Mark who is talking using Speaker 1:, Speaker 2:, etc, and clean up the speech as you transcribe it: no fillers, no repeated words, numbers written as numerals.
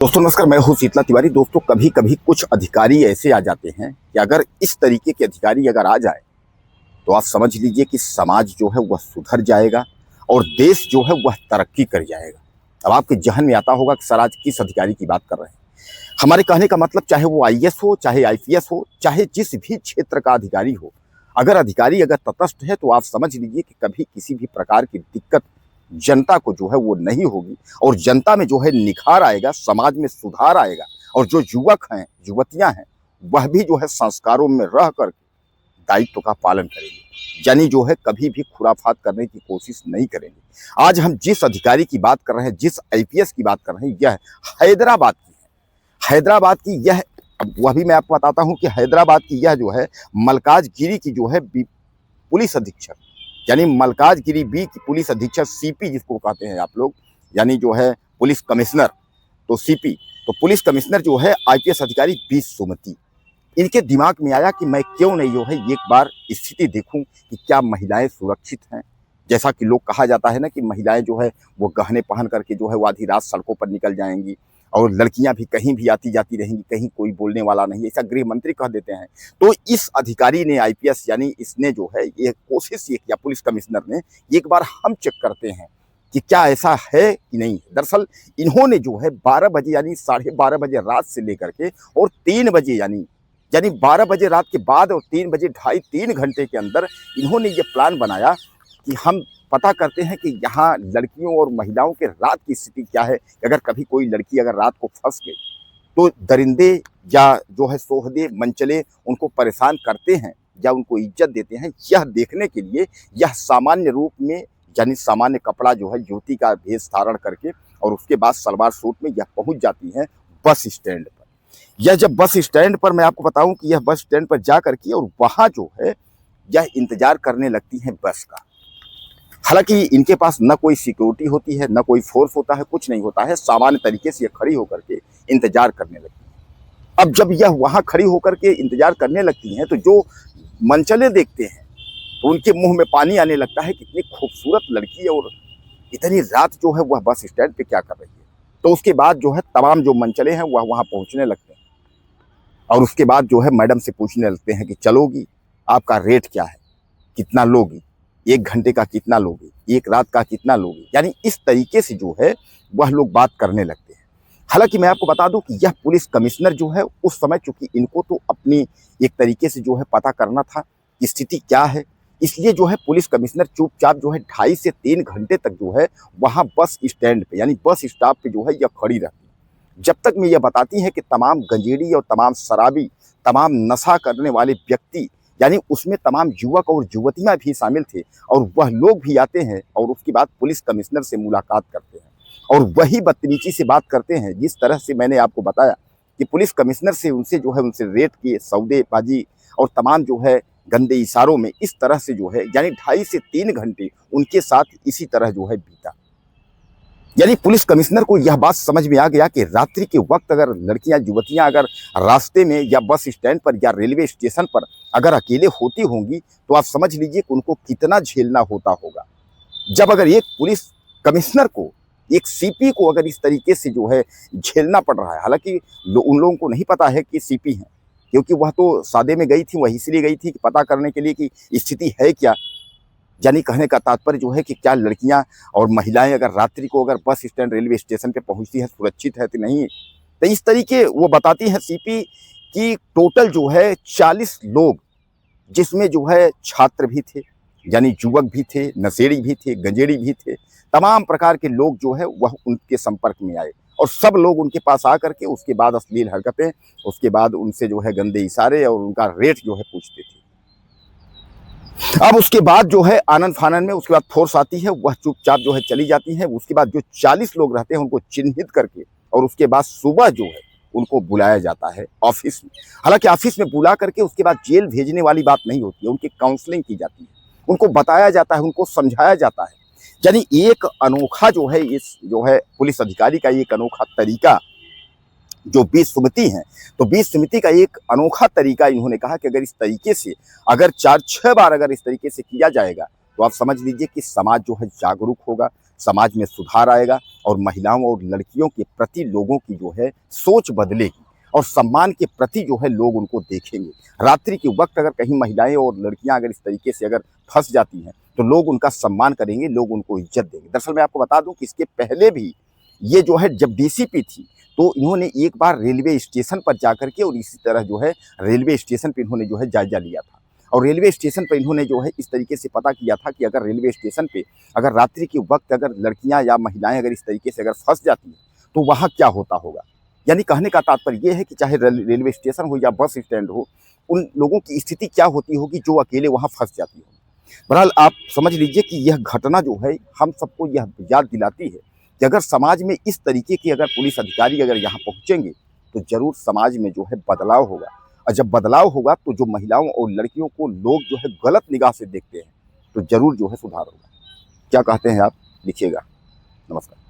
Speaker 1: दोस्तों नमस्कार, मैं हूं शीतला तिवारी। दोस्तों कभी कभी कुछ अधिकारी ऐसे आ जाते हैं कि अगर इस तरीके के अधिकारी अगर आ जाए तो आप समझ लीजिए कि समाज जो है वह सुधर जाएगा और देश जो है वह तरक्की कर जाएगा। अब आपके जहन में आता होगा कि सर आज किस अधिकारी की बात कर रहे हैं। हमारे कहने का मतलब चाहे वो आईएएस हो, चाहे आईपीएस हो, चाहे जिस भी क्षेत्र का अधिकारी हो, अगर अधिकारी अगर तटस्थ है तो आप समझ लीजिए कि कभी किसी भी प्रकार की दिक्कत जनता को जो है वो नहीं होगी और जनता में जो है निखार आएगा, समाज में सुधार आएगा और जो युवक हैं, युवतियां हैं, वह भी जो है संस्कारों में रह कर दायित्व का पालन करेंगे। यानी जो है कभी भी खुराफात करने की कोशिश नहीं करेंगे। आज हम जिस अधिकारी की बात कर रहे हैं, जिस आईपीएस की बात कर रहे हैं, यह हैदराबाद की है। हैदराबाद की यह, अब वह भी मैं आपको बताता हूं कि हैदराबाद की यह जो है मलकाजगिरी की जो है पुलिस अधीक्षक, यानी मलकाजगिरी बी की पुलिस अधीक्षक, सीपी जिसको कहते हैं आप लोग, यानी जो है पुलिस कमिश्नर, तो सीपी, तो पुलिस कमिश्नर जो है आईपीएस अधिकारी बी सुमति। इनके दिमाग में आया कि मैं क्यों नहीं जो है एक बार स्थिति देखूं कि क्या महिलाएं सुरक्षित हैं। जैसा कि लोग कहा जाता है ना कि महिलाएं जो है वो गहने पहन करके जो है वो आधी रात सड़कों पर निकल जाएंगी और लड़कियां भी कहीं भी आती जाती रहेंगी, कहीं कोई बोलने वाला नहीं, ऐसा गृह मंत्री कह देते हैं। तो इस अधिकारी ने, आईपीएस यानी इसने जो है ये कोशिश ये किया, पुलिस कमिश्नर ने, एक बार हम चेक करते हैं कि क्या ऐसा है कि नहीं। दरअसल इन्होंने जो है 12 बजे यानी 12:30 बजे रात से लेकर के और 3 बजे यानी 12 बजे रात के बाद और 3 बजे 2.5-3 घंटे के अंदर इन्होंने ये प्लान बनाया कि हम पता करते हैं कि यहाँ लड़कियों और महिलाओं के रात की स्थिति क्या है। अगर कभी कोई लड़की अगर रात को फंस गई तो दरिंदे या जो है सोहदे मंचले उनको परेशान करते हैं या उनको इज्जत देते हैं। यह देखने के लिए यह सामान्य रूप में यानी सामान्य कपड़ा जो है युवती का भेष धारण करके और उसके बाद सलवार सूट में यह पहुंच जाती है बस स्टैंड पर। यह जब बस स्टैंड पर, मैं आपको बताऊं कि यह बस स्टैंड पर जा करके और वहां जो है यह इंतजार करने लगती है बस का। हालांकि इनके पास न कोई सिक्योरिटी होती है, न कोई फोर्स होता है, कुछ नहीं होता है। सामान्य तरीके से यह खड़ी होकर के इंतजार करने लगती है। अब जब यह वहां खड़ी होकर के इंतजार करने लगती हैं तो जो मंचले देखते हैं तो उनके मुंह में पानी आने लगता है। कितनी खूबसूरत लड़की है और इतनी रात जो है वह बस स्टैंड पे क्या कर रही है। तो उसके बाद जो है तमाम जो मंचले हैं वह वहां पहुंचने लगते हैं और उसके बाद जो है मैडम से पूछने लगते हैं कि चलोगी, आपका रेट क्या है, कितना लोगी, 1 घंटे का कितना लोगी, 1 रात का कितना लोगी। यानी इस तरीके से जो है वह लोग बात करने लगते हैं। हालांकि मैं आपको बता दूं कि यह पुलिस कमिश्नर जो है उस समय, चूंकि इनको तो अपनी एक तरीके से जो है पता करना था कि स्थिति क्या है, इसलिए जो है पुलिस कमिश्नर चुपचाप जो है 2.5 से 3 घंटे तक जो है वहां बस स्टैंड पे यानी बस स्टॉप पे जो है यह खड़ी रहती है, जब तक मैं यह बताती है कि तमाम गंजेड़ी और तमाम शराबी, तमाम नशा करने वाले व्यक्ति, यानी उसमें तमाम युवक और युवतियां भी शामिल थे और वह लोग भी आते हैं और उसके बाद पुलिस कमिश्नर से मुलाकात करते हैं और वही बदतमीजी से बात करते हैं जिस तरह से मैंने आपको बताया कि पुलिस कमिश्नर से उनसे जो है उनसे रेट की सौदेबाजी और तमाम जो है गंदे इशारों में इस तरह से जो है यानी 2.5 से 3 घंटे उनके साथ इसी तरह जो है बीता। यानी पुलिस कमिश्नर को यह बात समझ में आ गया कि रात्रि के वक्त अगर लड़कियां, युवतियां अगर रास्ते में या बस स्टैंड पर या रेलवे स्टेशन पर अगर अकेले होती होंगी तो आप समझ लीजिए कि उनको कितना झेलना होता होगा। जब अगर एक पुलिस कमिश्नर को, एक सीपी को अगर इस तरीके से जो है झेलना पड़ रहा है, हालांकि उन लोगों को नहीं पता है कि सीपी हैं, क्योंकि वह तो सादे में गई थी, वह इसलिए गई थी कि पता करने के लिए कि स्थिति है क्या। यानी कहने का तात्पर्य जो है कि क्या लड़कियां और महिलाएं अगर रात्रि को अगर बस स्टैंड, रेलवे स्टेशन पे पहुंचती है सुरक्षित है कि नहीं। तो इस तरीके वो बताती है सीपी कि टोटल जो है 40 लोग, जिसमें जो है छात्र भी थे, यानी युवक भी थे, नशेड़ी भी थे, गंजेड़ी भी थे, तमाम प्रकार के लोग जो है वह उनके संपर्क में आए और सब लोग उनके पास आकर के उसके बाद अश्लील हरकतें, उसके बाद उनसे जो है गंदे इशारे और उनका रेट जो है पूछते थे। अब उसके बाद जो है आनंद फानन में उसके बाद फोर्स आती है, वह चुपचाप जो है चली जाती है। उसके बाद जो 40 लोग रहते हैं उनको चिन्हित करके और उसके बाद सुबह जो है उनको बुलाया जाता है ऑफिस में। हालांकि ऑफिस में बुला करके उसके बाद जेल भेजने वाली बात नहीं होती है, उनकी काउंसलिंग की जाती है, उनको बताया जाता है, उनको समझाया जाता है। यानी एक अनोखा जो है इस जो है पुलिस अधिकारी का एक अनोखा तरीका जो बी सुमति हैं, तो बी सुमति का एक अनोखा तरीका इन्होंने कहा कि अगर इस तरीके से अगर 4-6 बार अगर इस तरीके से किया जाएगा तो आप समझ लीजिए कि समाज जो है जागरूक होगा, समाज में सुधार आएगा और महिलाओं और लड़कियों के प्रति लोगों की जो है सोच बदलेगी और सम्मान के प्रति जो है लोग उनको देखेंगे। रात्रि के वक्त अगर कहीं महिलाएं और लड़कियां अगर इस तरीके से अगर फंस जाती हैं तो लोग उनका सम्मान करेंगे, लोग उनको इज्जत देंगे। दरअसल मैं आपको बता दूं कि इसके पहले भी ये जो है जब डीसीपी थी तो इन्होंने एक बार रेलवे स्टेशन पर जाकर के और इसी तरह जो है रेलवे स्टेशन पर इन्होंने जो है जायजा लिया था और रेलवे स्टेशन पर इन्होंने जो है इस तरीके से पता किया था कि अगर रेलवे स्टेशन पे अगर रात्रि के वक्त अगर लड़कियां या महिलाएं अगर इस तरीके से अगर फंस जाती हैं तो वहाँ क्या होता होगा। यानी कहने का तात्पर्य ये है कि चाहे रेलवे स्टेशन हो या बस स्टैंड हो, उन लोगों की स्थिति क्या होती होगी जो अकेले वहाँ फंस जाती होगी। बहरहाल आप समझ लीजिए कि यह घटना जो है हम सबको यह याद दिलाती है कि अगर समाज में इस तरीके के अगर पुलिस अधिकारी अगर यहाँ पहुँचेंगे तो जरूर समाज में जो है बदलाव होगा और जब बदलाव होगा तो जो महिलाओं और लड़कियों को लोग जो है गलत निगाह से देखते हैं तो जरूर जो है सुधार होगा। क्या कहते हैं आप, लिखिएगा। नमस्कार।